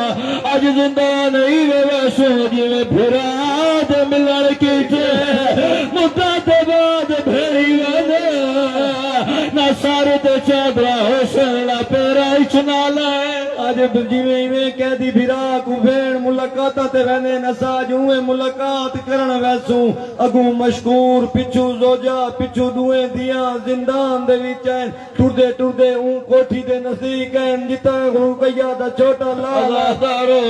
آج زندان ایوے ویشو جیوے پھرا آدھے ملن کی چھے مدت بعد بھیری ویدے نہ سارے تے چادرہ ہوشن لا پیرا اچنا لائے آج جیویں ایویں کہہ دی بھرا کو بھیڑ ملاقاتہ تے رہنے نساج ہوئے ملاقات کرن ویسوں اگوں مشکور پچھو زوجہ پچھو دوئیں دیاں زندان دے وچین ٹردے ٹردے اون کوٹھی دے نزدیک ہیں جتا رقیہ دا چھوٹا لالا آزادارو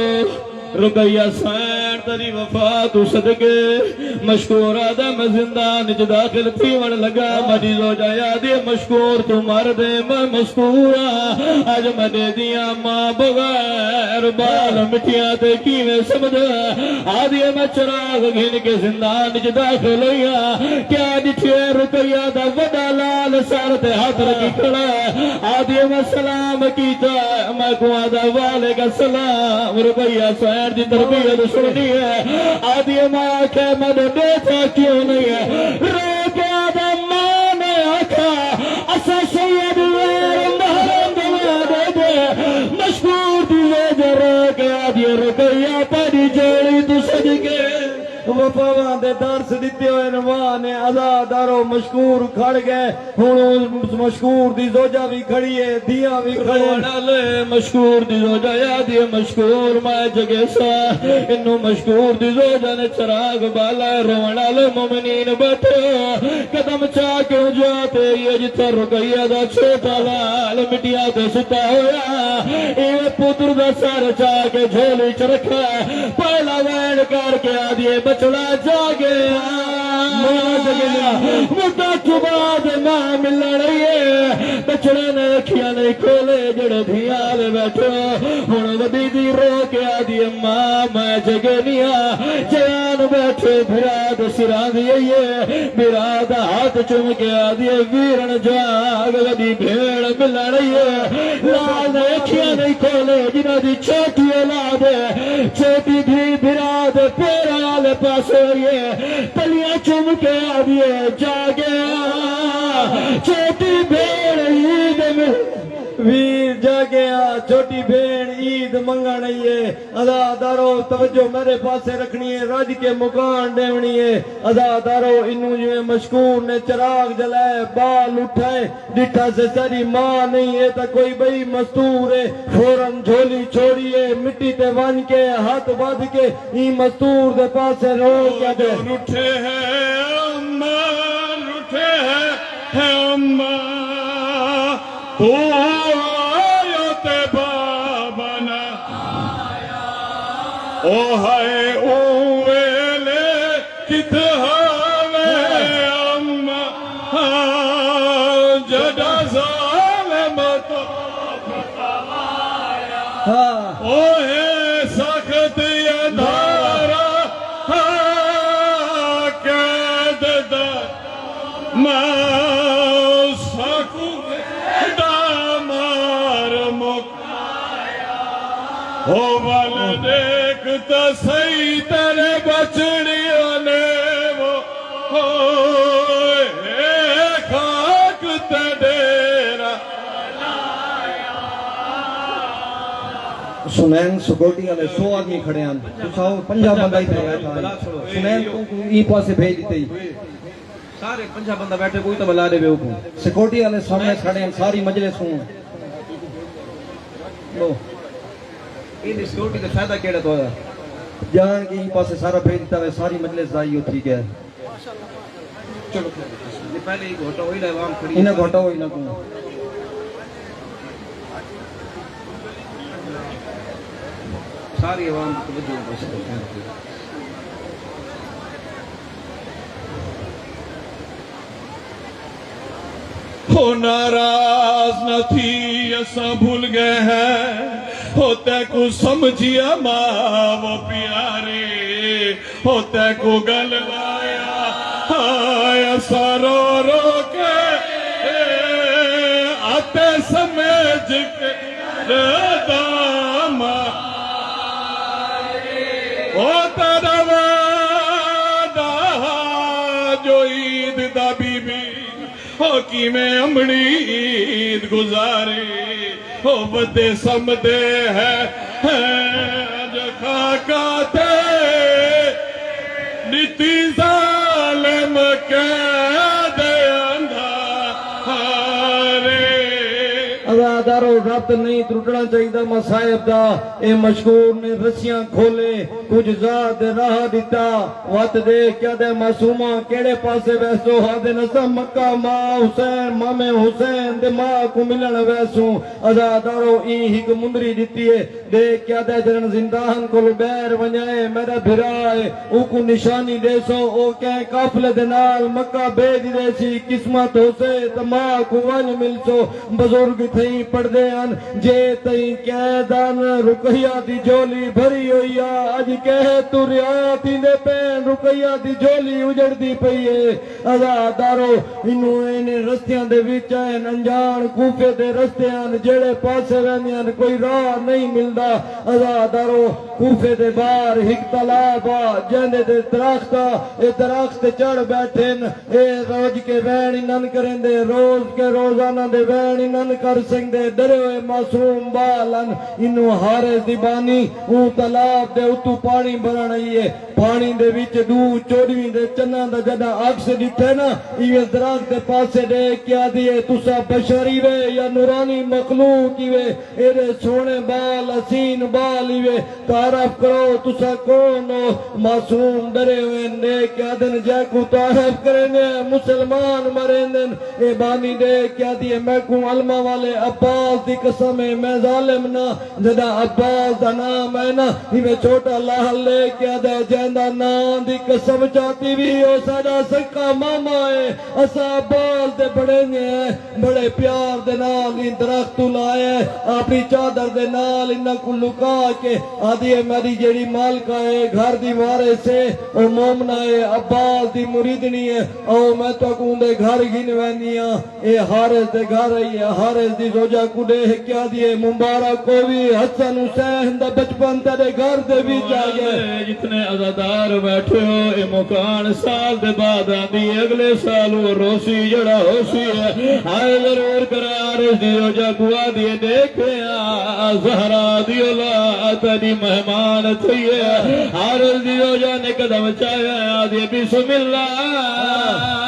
رقیہ سین تری وفات صدقے مشکور آدم زندان جو داخل تھی ون لگا مجھے زوجہ یادی مشکور تو مردے میں مشکورا آج مدے دیا ماں بغیر بال مٹیاں تے کیویں سمجھا آدھی میں چراغ گھن کے زندان جو داخل ہویا کیا جتھے رقیہ دا وڈا لال سار تے ہاتھ رکھی کھڑا آدھی میں سلام کیتا میں کو آدھا والے کا سلام رقیہ سین دی تربیت سننی ہے آدھی ماں آکھے میں نے دیکھا کیوں نہیں ہے رو کے آدھا ماں نے آکھا اسا سید ویر محرم دے دے مشکور دیئے جو رو کے آدھی رقیہ پڑی جوڑی تو سج کے وفاواں دے درس دیتے ہوئے نوانے آزادارو مشکور کھڑ گئے ہن مشکور دی زوجہ بھی کھڑی ہے دیاں بھی کھڑے رونا لے مشکور دی زوجہ یادی مشکور میں جگہ سا انہوں مشکور دی زوجہ نے چراغ بالا رونا لے مومنین بیٹھے قدم چاہ کے جاتے یہ جتا رقیہ دا چھوٹا لال مٹیاں تے ستا ہویا ایوے پتر دا سار چاہ کے جھولی چرکھا پہلا وین کر کے آدھیے بچڑا جاگے مدت بعد ماں مل رہی ہے بچڑے نے اکھیاں نہیں کھولے جڑے دھیاں لے بیٹھو ہن وڈی دی رو کے آدھی ماں میں جگے نیا جان بیٹھے بھراد سراں دیئے بھراد ہاتھ چم کے آدھی ویرن جاگ وڈی بھیڑ مل رہی ہے لال نے اکھیاں نہیں کھولے جنہاں دی چھوٹی اولاد چھوٹی بھی بھراد پیرا والے پاس ہوئے تلیاں چم کے آدھیے جاگے چھوٹی بھیڑ عید میں ویر جاگیا چھوٹی بھیڑ عید عید منگنی ہے ازادارو توجہ میرے پاسے رکھنی ہے رج کے مکان دیونی ہے ازادارو انہوں جو مشکور نے چراغ جلائے بال اٹھائے ڈٹھا سے سری ماں نہیں ہے تا کوئی بھئی مستور ہے فوراں جھولی چھوڑیے مٹی تے ون کے ہاتھ بدھ کے ای مستور دے پاسے رو کیا دے روٹھے ہیں اماں روٹھے ہیں اماں تو آیت بابنا او ہائے اویلے کتھاوے اماں جڑا ظالم تو اوہ سخت ادارا قید در میں سکو دامار مکایا ہو ول دیکھ تا سی تیرے بچڑیوں نے وہ خاک تے ڈیرا سنین سکورٹی والے 100 آدمی کھڑے ہیں تساؤ 50 بندہ ہی بیٹھا ہے سنین کو ای پاسے بھیج دیتے ہی سارے 50 بندہ بیٹھے کوئی تو بلا دے بے کو سکورٹی والے سامنے کھڑے ہیں ساری مجلس ہوں لو یہ سکورٹی کا فائدہ کیڑا تو ہے جان کی ای پاسے سارا بھیج دیتا ہے ساری مجلس دائی ہو ٹھیک ہے چلو یہ پہلے ہی گھوٹا ہوئی لے عوام کھڑی انہیں گھوٹا ہوئی نہ کو ساری عوام کو توجہ بس ہو ناراض نہ تھی اساں بھول گئے ہیں ہوتے کو سمجھیا ماں وہ پیارے ہوتے کو گلوایا آیا سارو رو کے آتے سمجھ کے داما ہوتا روادہ جو عید دا بی بی ہو کی میں امڑی عید گزاری ہو بدے سمدے ہے جو خاکا تے نیتی ظالم قید اندھارے ازادارو ربط نہیں ترٹنا چاہیے مصائب دا اے مشکور نے رسیاں کھولے کچھ ذات راہ دیتا وقت دے کیا دے معصومہ کیڑے پاسے ویسو ہادے نسا مکہ ماں حسین مامے حسین دے ماں کو ملن ویسو ازادارو ای ہک مندری دیتی ہے دے کیا دے جرن زندان کو لبیر ونجائے میرا بھرائے او کو نشانی دے سو او کہیں قافلے دے نال مکہ بیج دے سی قسمت ہو سے تماں کو ون مل سو بزرگ تھیں پڑھ دے ان جے تئیں قیدان رکیہ دی جولی بھری ہوئی آج کہے تو ریاتی دے پین رکیہ دی جولی اجڑ دی پئیے ازادارو انہوں نے رستیاں دے وچ ہیں انجان کوفے دے رستیاں جڑے پاسے رہنیاں کوئی راہ نہیں ملدا ازادارو کوفے دے باہر ہک تالاب جندے دے درخت اے درخت چڑھ بیٹھن اے روز کے وین انہن کریں دے روز کے روزانہ دے وین انہن کر سکتے ڈرے ہوئے معصوم بالن انہوں حارث دی بانی او تالاب دے اتو پانی بھرن آئیے پانی دے وچ دو چوڑویں دے چنہ دا جدہ عکس ڈٹھے نا یہ درخت دے پاسے دے کیا دیئے تسا بشری وے یا نورانی مخلوقی وے ایرے سونے بال حسین بالی وے تعرف کرو تسا کون ہو معصوم ڈرے ہوئے نے کیا دن جے کو تعرف کرنے مسلمان مرندن اے بانی دے کیا دیئے میں کو علمہ والے عباس دی قسم ہے میں ظالم نا جدہ عباس دا نام ہے نا ہمیں چھوٹا لحل لے کیا دے جہندہ نام دی قسم چاہتی بھی ہو ساڑا سکا ماما ہے اسا عباس دے بڑے ہیں بڑے پیار دے نال ان درخت لائے اپنی چادر دے نال انہ کو لکا کے آدھی ہے میری جیڑی مالکہ ہے گھر دی وارے سے او مومنہ ہے عباس دی مریدنی ہے او میں تو کون دے گھر گھنوینیاں اے حارث دے گھر ہے حارث دی زوجہ کو دے کیا دیئے مبارک کو بھی حسن حسین دا بچپن تیرے گھر دے بھی جائے جتنے عزادار بیٹھے ہو اے مکان سال دے بعد آدھی اگلے سال وہ روسی جڑا ہوسی ہے آئے ضرور قرار دیو جگوا دیے دیکھے زہرا دیو لا تیری مہمان تھی ہے عارض دیو جانے قدم چاہے آدھے بسم اللہ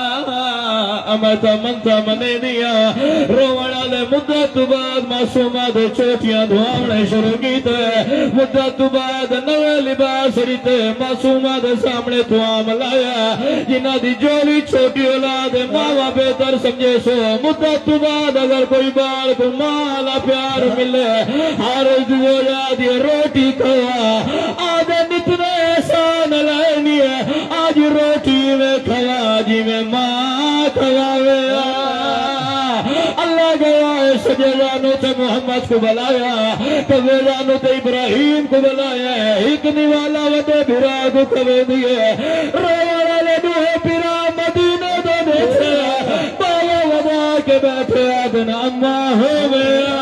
امتا منتا منے دیا روڑا لے مدت بعد معصومات چوٹیاں دھوانے شروع کیتے مدت بعد نوے لباس ریتے معصومات سامنے دھوام لایا جنہ دی جولی چھوٹی اولاد ماں بہتر سمجھے سو مدت بعد اگر کوئی بار کو مالا پیار ملے عارض دیو جادی روٹی کھوا آدھے نتنے احسان لائنی ہے آج روٹی میں کھوا جی میں ماں کھواوے اللہ گیا ہے سجے جانو تے محمد کو بلایا کبے جانو تے ابراہیم کو بلایا ایک نیوالا ودے بھرا کو کبے دیئے روڑا لے دوہے بھرا مدینہ دے بیٹھے بالا ودا کے بیٹھے آدن اما ہو گیا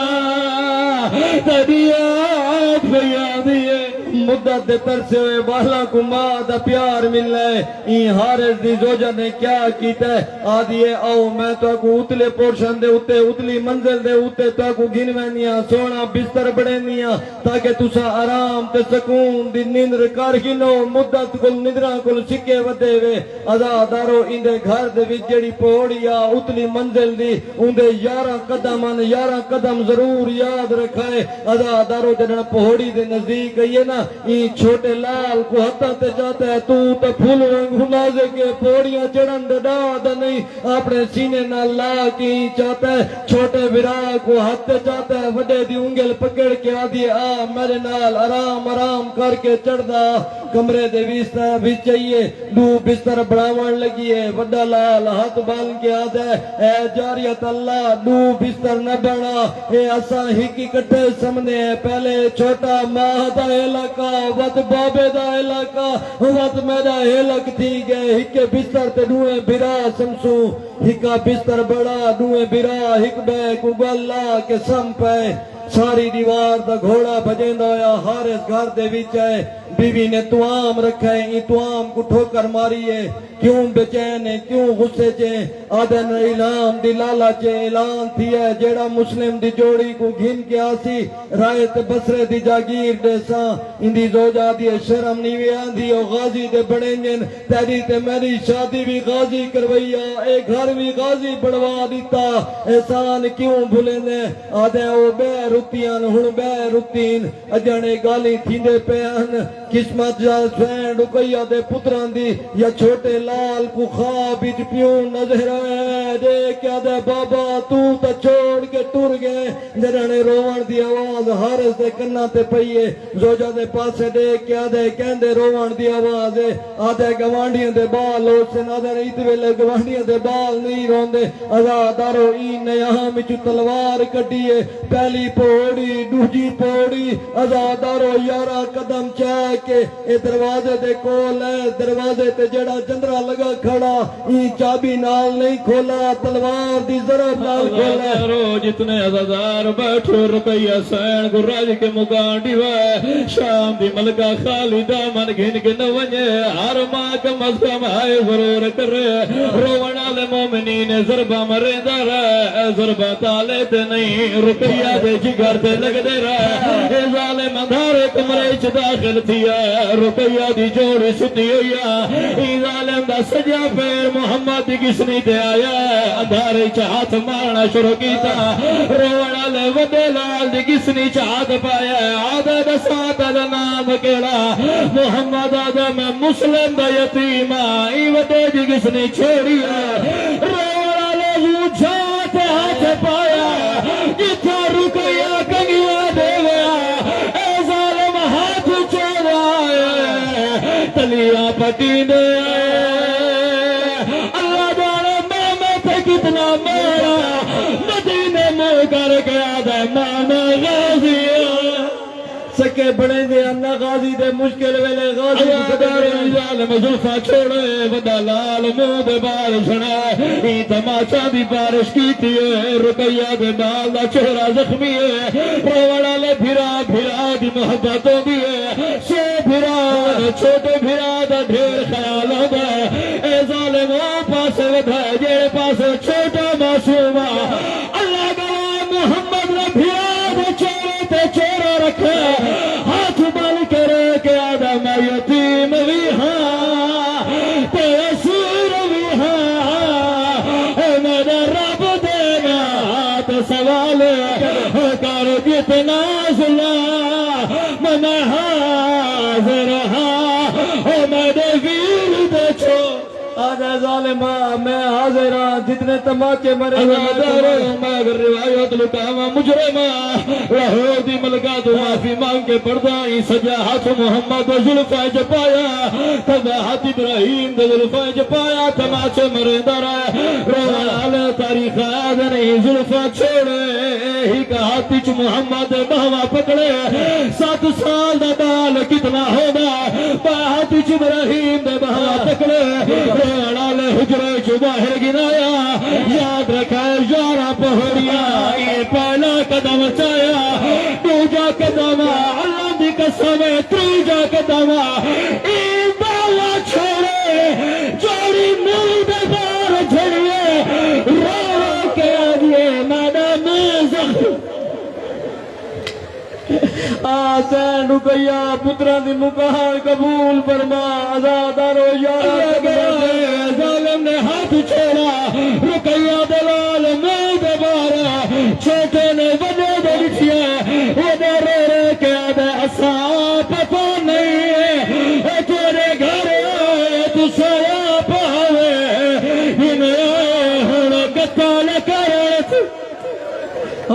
تدیات بھیا دیئے مدت دے ترسے ہوئے والا کو ماں دا پیار مل لے این حارث دی زوجہ نے کیا کیتا ہے آدھیے آؤ میں تو کو اتلے پورشن دے اتے اتلی منزل دے اتے تو کو گنوینیاں سونا بستر بڑینیاں تاکہ تسا آرام تے سکون دی نیندر کر گنو مدت کل ندرہ کل سکے ودے وے ازادارو اندے گھر دے وچ جڑی پوڑیا اتلی منزل دی اندے 11 قدم ضرور یاد رکھائے ازادارو جڑا پہوڑی دے نزدیک گئی نا یہ چھوٹے لال کو ہتھاں تے جاتا ہے تو پھول رنگ ہنازے کے پوڑیاں چڑھن دے ڈادا نہیں اپنے سینے نہ لا کی چاہتا ہے چھوٹے برا کو ہاتھ تے جاتا ہے وڈے دی انگل پکڑ کے آدھی آ میرے نال آرام آرام کر کے چڑھ دا کمرے دے بستر بھی چاہیے دو بستر بڑھاون لگی ہے وڈا لال ہاتھ بال کے آدھا ہے اے جاریت اللہ دو بستر نہ بڑھا اے اساں ہی کی کٹھے سمنے ہیں پہلے چھوٹا ماہ دا علاقہ وط بابے دا علاقہ وط میرا علاق تھی گئے ہکے بستر تے دوئے برا سمسو ہکا بستر بڑا دوئے برا ہک بے کو گلا کے سم پہ ساری دیوار دا گھوڑا بجیندہ ہویا حارث گھر دے وچ ہے بیوی نے توام رکھا ہے یہ توام کو ٹھوکر ماری ہے کیوں بچین ہے کیوں غصے چے آدھن اعلان دی لالا چے اعلان تھی ہے جیڑا مسلم دی جوڑی کو گھن کے آسی رائت بسرے دی جاگیر دے ساں اندی زوجہ دی شرم نیوی آندھی او غازی دے بڑینجن تیری تے میری شادی بھی غازی کرویا اے گھر بھی غازی بڑھوا دیتا احسان کیوں بھولنے آدھے او بے رتیاں ہن بے رتین اجانے گالی تھیندے پیان قسمت جا سوین رکیا دے پتران دی یا چھوٹے لال کو خواب اچ پیوں نظر آئے دے کیا دے بابا تو تا چھوڑ کے ٹر گئے جرانے روان دی آواز حارث دے کنہ تے پئیے زوجہ دے پاسے دے کیا دے کہندے روان دی آواز ہے آدھے گوانڈیاں دے بال ہو سے نادر ایت ویلے گوانڈیاں دے بال نہیں روندے ازادارو این یہاں مچو تلوار کٹیے پہلی پوڑی دوجی پوڑی ازادارو 11 قدم چاہ کے اے دروازے دے کول ہے دروازے تے جڑا جندرا لگا کھڑا ای چابی نال نہیں کھولا تلوار دی ضرب نال کھولا رو جتنے عزادار بیٹھو رقیہ سین کو راج کے مکانڈی وے شام دی ملکہ خالدہ من گھن کے نوانجے ہر ماں کا مذہب آئے ضرور کرے رونا لے مومنین ضربہ مرندہ رہے ضربہ تالے تے نہیں رقیہ دے جگر تے لگ دے رہے اے ظالم اندھارے کمرے چ داخل تھیا رقیہ دی جوڑی ستی ہویا ای ظالم دا سجا پیر محمد دی کسنی تے آیا اندھارے چ ہاتھ مارنا شروع کیتا رونا لے وڈے لال دی کسنی چ ہاتھ پایا آدھے دا ساتھ دا نام کیڑا محمد آدم مسلم دا یتیم ای وڈے دی کسنی چھوڑی رونا لے وہ جھات ہاتھ پایا جتھا رکیا کنگیا دے گیا اے ظالم ہاتھ چوڑا تلیاں پٹی دے اللہ جانے میں تھے کتنا میرا مدینے میں کر گیا دے مانا غازی سکے بڑے دے انہ غازی دے مشکل ویلے غازی ادارے ظالم زلفہ چھوڑے ودا لال منہ دے بال چھڑا ای تماچا دی بارش کی تھی رقیہ دے بال دا چہرہ زخمی ہے روڑا لے بھرا بھرا دی محبتوں دی ہے سو بھرا چھوٹے بھرا دا ڈھیر خیال ہوگا اے ظالم پاس والے کر جتنا ظلم میں حاضر ہاں میرے ویر دے چھو آج ظالمہ میں حاضر ہاں جتنے تماچے مرے میں اگر روایت لکاوا مجرمہ لاہور دی ملکہ تو معافی مانگ کے پڑھدا ہی سجا ہاتھ محمد و زلفہ جپایا کھبا ہاتھ ابراہیم دے زلفہ جپایا تماچے مرندہ رہے روال تاریخ آد نہیں زلفہ چھوڑے ہی کہ ہاتھ چ محمد بہوا پکڑے 7 سال دا بال کتنا ہوگا ہاتھ چ ابراہیم دے بہوا پکڑے روال حجرے چ باہر گرایا یاد رکھے یارہ پہوڑیا یہ پہلا قدم چایا دوجا قدم اللہ دی قسم تیجا قدم ای بالا چھوڑے جوڑی مل دے بار جھڑیے رو کے آدھیے میڈم زخم آسین رکیہ پتران دی مکہار قبول فرما آزادارو یارہ ظالم نے ہاتھ چھوڑا رکیہ دلال میں دوبارہ چھوٹے نے وجہ دے لکھیا وہ دے رو کے آدھے اساں پتہ نہیں ہے تیرے گھر آئے تو سیا پاوے انہیں آئے ہونا قتال کرت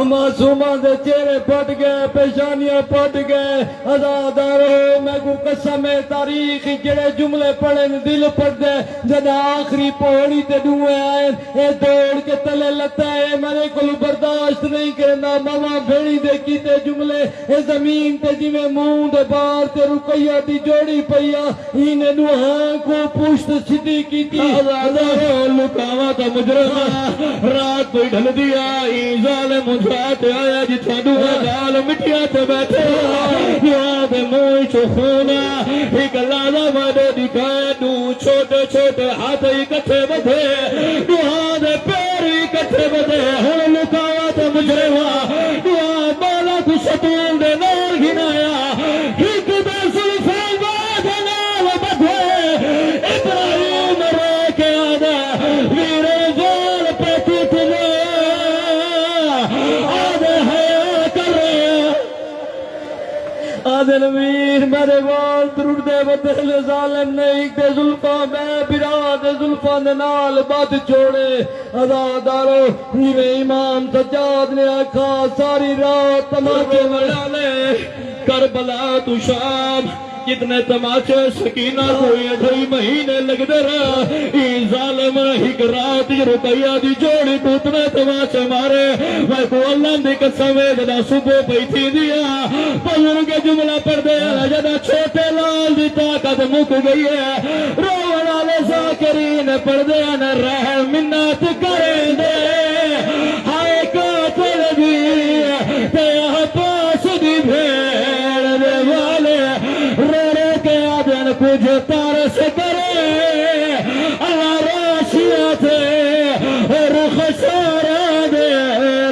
معصوماں دے چہرے پھٹ گئے پیشانیاں پھٹ گئے آزادارو میں کو قسم تاریخ جڑے جملے پڑھیں دل پڑھ دے جد آخری پوڑی تے ڈوئے آئے اے دوڑ کے تلے لتا ہے میرے کو برداشت نہیں کرنا ماما بھیڑی دے کیتے جملے اے زمین تے جی میں مون دے بار تے رکیہ دی جوڑی پیا انہیں نوہاں کو پشت سدھی کیتی آزادارو لکاوا تا مجرمہ رات کوئی ڈھل دیا ای ظالم رات آیا جی تھانو گال مٹیا تے بیٹھے یاد موئی چو خونا ایک لالا وڈے دکھائے دو چھوٹے چھوٹے ہاتھ اکٹھے بدھے دو ہاتھ پیر اکٹھے بدھے ہن لکاوا تے مجرمہ دعا بالا کو ستون دے نال گھنایا ایک دے زلفے باد نال بدھے ابراہیم رو کے آدھا میرے وال پہ تتلے آدھے نویر میرے وال ترڑ دے بدل ظالم نے ایک دے ظلفہ میں برا دے ظلفہ دے نال بات چھوڑے آزادارو جویں امام سجاد نے آکھا ساری رات تماچے ڈالے کربلا تو شام کتنے تماچے سکینہ کو یہ 2 مہینے لگ دے رہا ای ظالم ایک رات رکیہ دی جوڑی کو اتنے تماچے مارے میں کو اللہ دی قسم جدا صبح بیٹھی دیا بزرگ جملہ پڑھ دیا جدا چھوٹے لال دی طاقت مک گئی ہے روڑ والے ذاکرین پڑھ دیا نہ رحم منت کریں دے ہائے قاتل دی تیہ پاس دی بھیڑ دے والے رو کے آدھن کچھ تارس کرے اللہ راشیہ تھے رخ سارا دے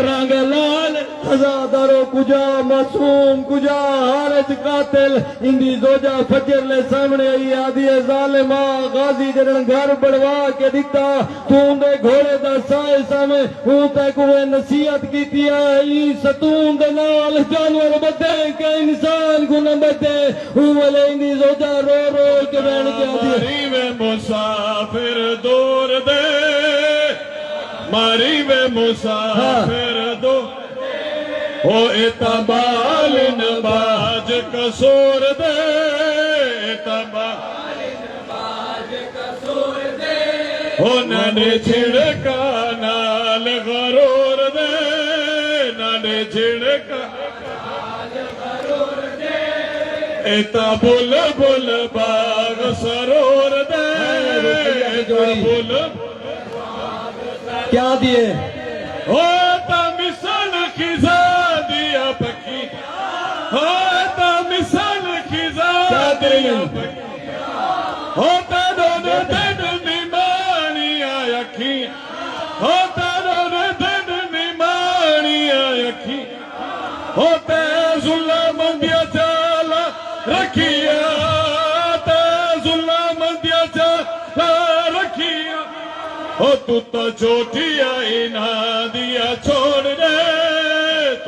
رنگ لال آزادارو کجا معصوم کجا حالت قاتل اندی زوجہ فجر لے سامنے آئی آدھی ظالمہ غازی جڑن گھر بڑھوا کے دیتا تون دے گھوڑے دا سائے سامنے ہوں تے کوئے نصیحت کیتی آئی ستون دے نال جانور بدے کہ انسان کو نہ بدے ہوں والے اندی زوجہ رو رو کے بین کے آدھی ماری میں مسافر دور دے ماری میں مسافر دور او اتبال نباج کسور دے اتبال نباج کسور دے او ننے چھڑکا نال غرور دے ننے چھڑکا نال غرور دے ایتا بل بل باغ سرور دے ایتا بل کیا دیئے ہوتا مثال خزا دیا پکی ہوتا مثال خزا دیا پکی ہوتا دون دن نیمانی آیا کھی ہوتا دون دن نیمانی آیا کھی ہوتا ظلم دیا چالا رکھیا ہوتا ظلم دیا چالا رکھیا ہو تو چھوٹی آئی نہ دیا چھوڑ دے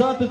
7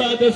7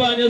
5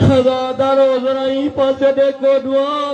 ਖੁਦਾ ਦਾ ਰੋਜ਼ ਨਹੀਂ ਪਾਸੇ ਦੇਖੋ ਦੁਆ